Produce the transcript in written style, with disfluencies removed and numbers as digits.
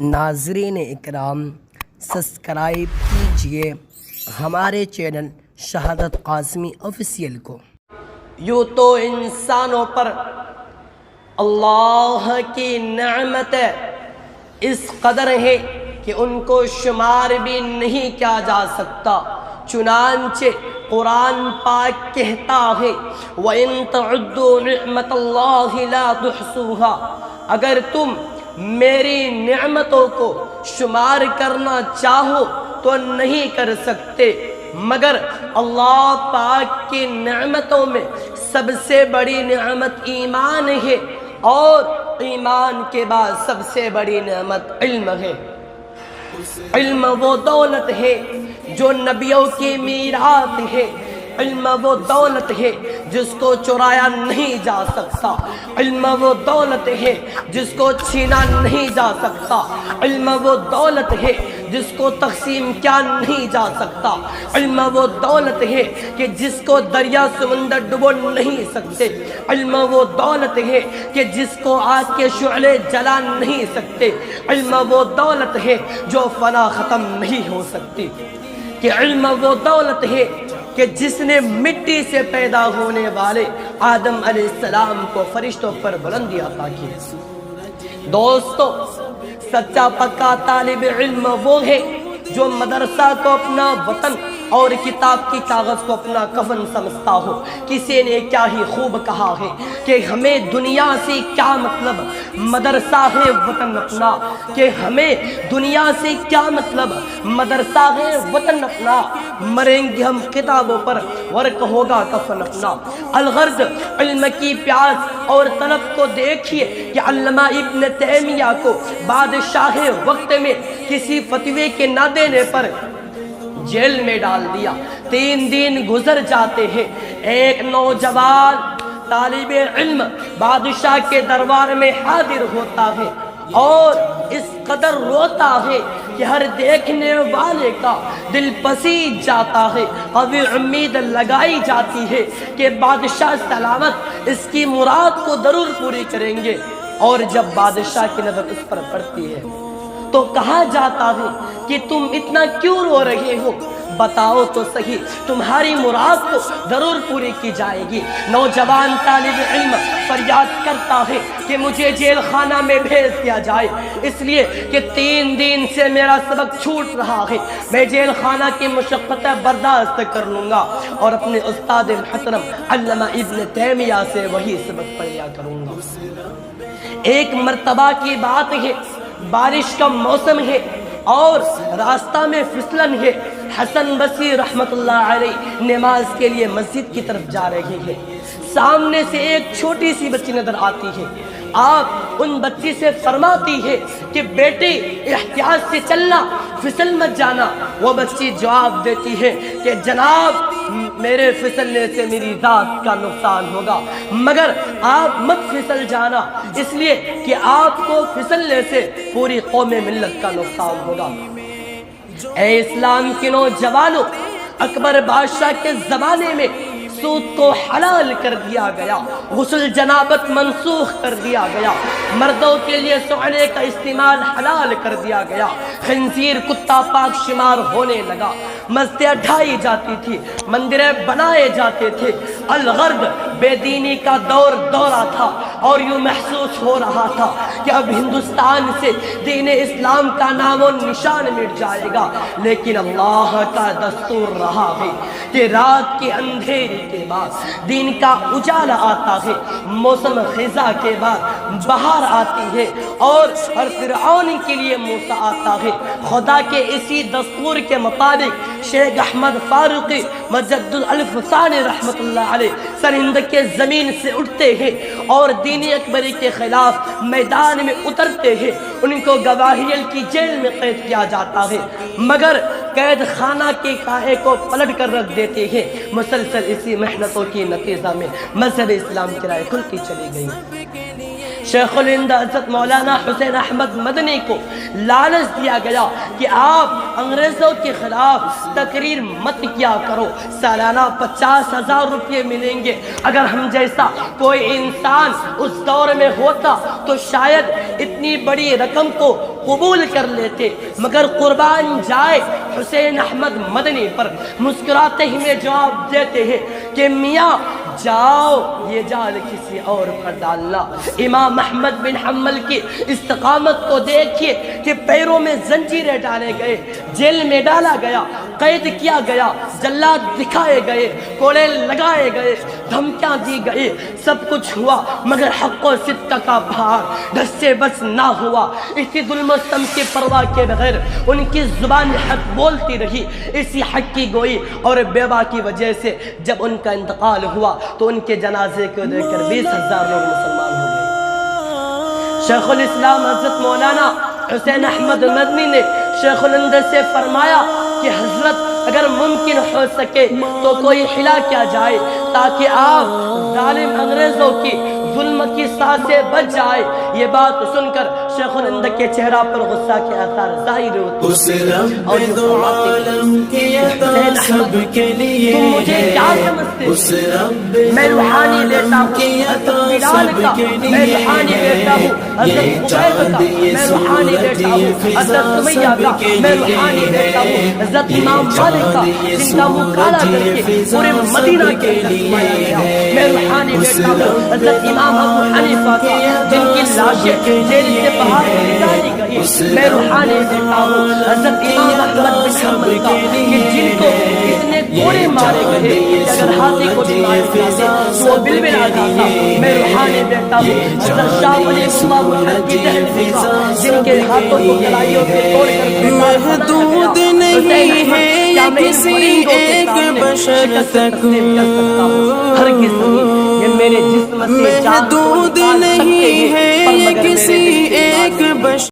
ناظرین اکرام، سبسکرائب کیجئے ہمارے چینل شہادت قاسمی آفیشیل کو۔ یوں تو انسانوں پر اللہ کی نعمت اس قدر ہے کہ ان کو شمار بھی نہیں کیا جا سکتا، چنانچہ قرآن پاک کہتا ہے وَإِن تَعُدُّوا نِعْمَةَ اللَّهِ لَا تُحْصُوهَا، اگر تم میری نعمتوں کو شمار کرنا چاہو تو نہیں کر سکتے، مگر اللہ پاک کی نعمتوں میں سب سے بڑی نعمت ایمان ہے، اور ایمان کے بعد سب سے بڑی نعمت علم ہے۔ علم وہ دولت ہے جو نبیوں کی میراث ہے، علم وہ دولت ہے جس کو چرایا نہیں جا سکتا، علم وہ دولت ہے جس کو چھینا نہیں جا سکتا، علم وہ دولت ہے جس کو تقسیم کیا نہیں جا سکتا، علم وہ دولت ہے کہ جس کو دریا سمندر ڈبو نہیں سکتے، علم وہ دولت ہے کہ جس کو آگ کے شعلے جلا نہیں سکتے، علم وہ دولت ہے جو فنا ختم نہیں ہو سکتی، کہ علم وہ دولت ہے کہ جس نے مٹی سے پیدا ہونے والے آدم علیہ السلام کو فرشتوں پر بلندی عطا کی۔ دوستو، سچا پکا طالب علم وہ ہے جو مدرسہ کو اپنا وطن اور کتاب کی کاغذ کو اپنا کفن سمجھتا ہو۔ کسی نے کیا ہی خوب کہا ہے کہ ہمیں دنیا سے کیا مطلب، مدرسہ ہے وطن اپنا، کہ ہمیں دنیا سے کیا مطلب، مدرسہ ہے وطن اپنا، مریں گے ہم کتابوں پر ورق ہوگا کفن اپنا۔ الغرض علم کی پیاس اور طلب کو دیکھیے کہ علامہ ابن تیمیہ کو بادشاہ وقت میں کسی فتوے کے نہ دینے پر جیل میں ڈال دیا۔ 3 دن گزر جاتے ہیں، ایک نوجوان طالب علم بادشاہ کے دربار میں حاضر ہوتا ہے اور اس قدر روتا ہے کہ ہر دیکھنے والے کا دل پسیج جاتا ہے، ابھی امید لگائی جاتی ہے کہ بادشاہ سلامت اس کی مراد کو ضرور پوری کریں گے۔ اور جب بادشاہ کی نظر اس پر پڑتی ہے تو کہا جاتا ہے کہ تم اتنا کیوں رو رہے ہو، بتاؤ تو صحیح، تمہاری مراد تو ضرور پوری کی جائے گی۔ نوجوان طالب علم فریاد کرتا ہے کہ مجھے جیل خانہ میں بھیج دیا جائے، اس لیے کہ 3 دن سے میرا سبق چھوٹ رہا ہے، میں جیل خانہ کی مشقتیں برداشت کر لوں گا اور اپنے استاد محترم علامہ ابن تیمیہ سے وہی سبق پڑھیا کروں گا۔ ایک مرتبہ کی بات ہے، بارش کا موسم ہے اور راستہ میں پھسلن ہے۔ حسن بصری رحمت اللہ علیہ نماز کے لیے مسجد کی طرف جا رہے ہیں، سامنے سے ایک چھوٹی سی بچی نظر آتی ہے۔ آپ ان بچی سے فرماتی ہے کہ بیٹی احتیاط سے چلنا، پھسل مت جانا۔ وہ بچی جواب دیتی ہے کہ جناب میرے پھسلنے سے میری ذات کا نقصان ہوگا، مگر آپ مت پھسل جانا، اس لیے کہ آپ کو پھسلنے سے پوری قوم ملت کا نقصان ہوگا۔ اے اسلام کے نوجوانوں، اکبر بادشاہ کے زمانے میں سود کو حلال کر دیا گیا، غسل جنابت منسوخ کر دیا گیا، مردوں کے لیے سونے کا استعمال حلال کر دیا گیا، خنزیر کتا پاک شمار ہونے لگا، مسجدیں ڈھائی جاتی تھی، مندریں بنائے جاتے تھے۔ الغرض بے دینی کا دور دورہ تھا اور یوں محسوس ہو رہا تھا کہ اب ہندوستان سے دین اسلام کا نام و نشان مٹ جائے گا، لیکن اللہ کا دستور رہا ہے کہ رات کے اندھیرے کے بعد دین کا اجالا آتا ہے، موسم خزاں کے بعد بہار آتی ہے، اور ہر فرعون کے لیے موسیٰ آتا ہے۔ خدا کے اسی دستور کے مطابق شیخ احمد فاروقی مجد الالف ثانی رحمت اللہ علیہ سرہند کے زمین سے اٹھتے ہیں اور دین اکبری کے خلاف میدان میں اترتے ہیں۔ ان کو گواہیل کی جیل میں قید کیا جاتا ہے، مگر قید خانہ کے کاہے کو پلٹ کر رکھ دیتے ہیں۔ مسلسل اسی محنتوں کی نتیجہ میں مذہب اسلام کی رائے کھلتی چلی گئی۔ شیخ الہند حضرت مولانا حسین احمد مدنی کو لالچ دیا گیا کہ آپ انگریزوں کے خلاف تقریر مت کیا کرو، سالانہ 50,000 روپے ملیں گے۔ اگر ہم جیسا کوئی انسان اس دور میں ہوتا تو شاید اتنی بڑی رقم کو قبول کر لیتے، مگر قربان جائے حسین احمد مدنی پر مسکراتے ہی میں جواب دیتے ہیں کہ میاں جاؤ یہ جال کسی اور پر ڈالنا۔ امام احمد بن حنبل کی استقامت کو دیکھیے کہ پیروں میں زنجیریں ڈالے گئے، جیل میں ڈالا گیا، قید کیا گیا، جلاد دکھائے گئے، کوڑے لگائے گئے، دھمکیاں دی گئی، سب کچھ ہوا، مگر حق و صدق کا بھار دس سے بس نہ ہوا۔ اسی ظلم و ستم کی پرواہ کے بغیر ان کی زبان حق بولتی رہی، اسی حق کی گوئی اور بیوہ کی وجہ سے جب ان کا انتقال ہوا تو ان کے جنازے کو دیکھ کر 20,000 لوگ مسلمان ہو گئے۔ شیخ الاسلام حضرت مولانا حسین احمد مدنی نے شیخ الہند سے فرمایا کہ حضرت اگر ممکن ہو سکے تو کوئی حلا کیا جائے تاکہ آپ ظالم انگریزوں کی ظلم کی ساہ سے بچ جائے۔ یہ بات سن کر شیخ الہند کے چہرہ پر غصہ کے آثار ظاہر ہوتے اس رب دو عالم کی عطا سب کے لیے تم مجھے کیا سمجھتے؟ اس رب میں روحانی لیتا ہوں کی عطا بلال کا، سب کے میں روحانی لیے لیتا ہوں حضرت عبید کا، میں روحانی لیتا ہوں حضرت سمیہ کا، میں روحانی لیتا ہوں حضرت امام مالک کا جن کا منہ کالا کر کے پورے مدینہ کے اندر سمایا گیا، میں روحانی لیتا ہوں حضرت امام ابو حنیفہ کا جن کی لاشیں جیل سے باہر نکالی گئی، میں روحانی لیتا ہوں حضرت امام احمد بن حنبل کا کہ جن کو اتنے کوڑے مارے گئے کہ اگر ہاتھی کو دمائے جاتے تو وہ بالبل آ جاتا، میں روحانی لیتا ہوں حضرت شاہ ولی اللہ محمد کی تحریف کا جن کے ہاتھوں کو کلائیوں سے توڑ کر محدود نہیں ہے یہ کسی ایک بشر تک، ہر کسی یہ میرے جسم سے محدود نہیں ہے یہ کسی